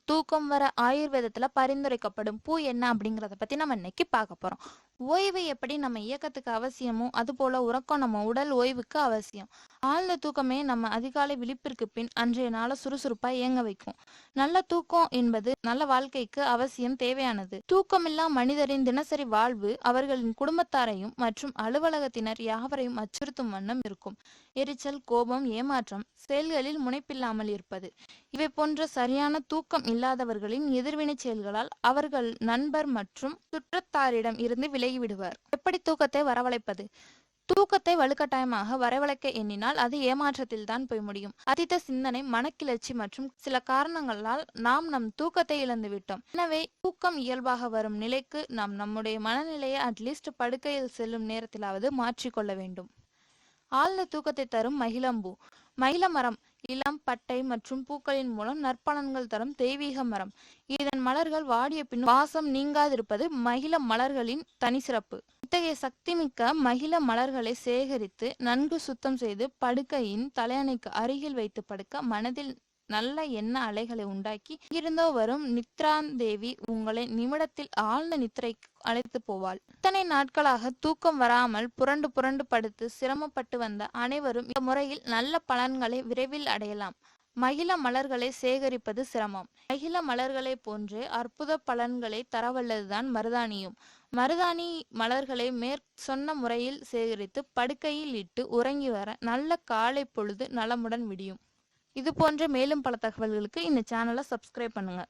தூக்கம் வர ஆயுர்வேதத்துல பரிந்துரைக்கப்படும் பூ என்ன அப்படிங்கறத பத்தி நம்ம இன்னைக்கு பார்க்க போறோம். ஓய்வு எப்படி நம்ம இயக்கத்துக்கு அவசியமோ அது போல உறக்கம் நம்ம உடல் ஓய்வுக்கு அவசியம். ஆழ்ந்த தூக்கமே நம்ம அதிகாலை விழிப்பிற்கு பின் அன்றைய நாளை சுறுசுறுப்பா இயங்க வைக்கும். நல்ல தூக்கம் என்பது நல்ல வாழ்க்கைக்கு அவசியம் தேவையானது. தூக்கமில்லா மனிதரின் தினசரி வாழ்வு அவர்களின் குடும்பத்தாரையும் மற்றும் அலுவலகத்தினர் யாவரையும் அச்சுறுத்தும் வண்ணம் இருக்கும். எரிச்சல், கோபம், ஏமாற்றம், செயல்களில் முனைப்பில்லாமல் இருப்பது இவை போன்ற சரியான தூக்கம் இல்லாதவர்களின் எதிர்வினை செயல்களால் அவர்கள் நண்பர் மற்றும் சுற்றத்தாரிடம் இருந்து விலகிவிடுவர். எப்படி தூக்கத்தை வரவழைப்பது? தூக்கத்தை வலுக்கட்டாயமாக வரவழைக்க எண்ணினால் அது ஏமாற்றத்தில் தான் போய் முடியும். அதீத சிந்தனை, மனக்கிளர்ச்சி மற்றும் சில காரணங்களால் நாம் நம் தூக்கத்தை இழந்து விட்டோம். எனவே தூக்கம் இயல்பாக வரும் நிலைக்கு நாம் நம்முடைய மனநிலையை அட்லீஸ்ட் படுக்கையில் செல்லும் நேரத்திலாவது மாற்றிக்கொள்ள வேண்டும். ஆழ்ந்த தூக்கத்தை தரும் மகிழம்பூ. மகிழ மரம் இளம் பட்டை மற்றும் பூக்களின் மூலம் நற்பலன்கள் தரும் தெய்வீக மரம். இதன் மலர்கள் வாடிய பின் வாசம் நீங்காதிருப்பது மகிழ மலர்களின் தனி சிறப்பு. இத்தகைய சக்திமிக்க மகிழ மலர்களை சேகரித்து நன்கு சுத்தம் செய்து படுக்கையின் தலையணைக்கு அருகில் வைத்து படுக்க மனதில் நல்ல எண்ண அலைகளை உண்டாக்கி இருந்தோ வரும் நித்ராந்தேவி உங்களை நிமிடத்தில் ஆழ்ந்த நித்திரைக்கு அழைத்து போவாள். இத்தனை நாட்களாக தூக்கம் வராமல் புரண்டு புரண்டு படுத்து சிரமப்பட்டு வந்த அனைவரும் இந்த முறையில் நல்ல பலன்களை விரைவில் அடையலாம். மகிழ மலர்களை சேகரிப்பது சிரமம். மகிழ மலர்களை போன்றே அற்புத பலன்களை தரவல்லதுதான் மருதாணியும். மருதாணி மலர்களை சொன்ன முறையில் சேகரித்து படுக்கையில் இட்டு உறங்கி வர நல்ல காலை பொழுது நலமுடன் விடியும். இது போன்ற மேலும் பல தகவல்களுக்கு இந்த சேனலை சப்ஸ்கிரைப் பண்ணுங்க.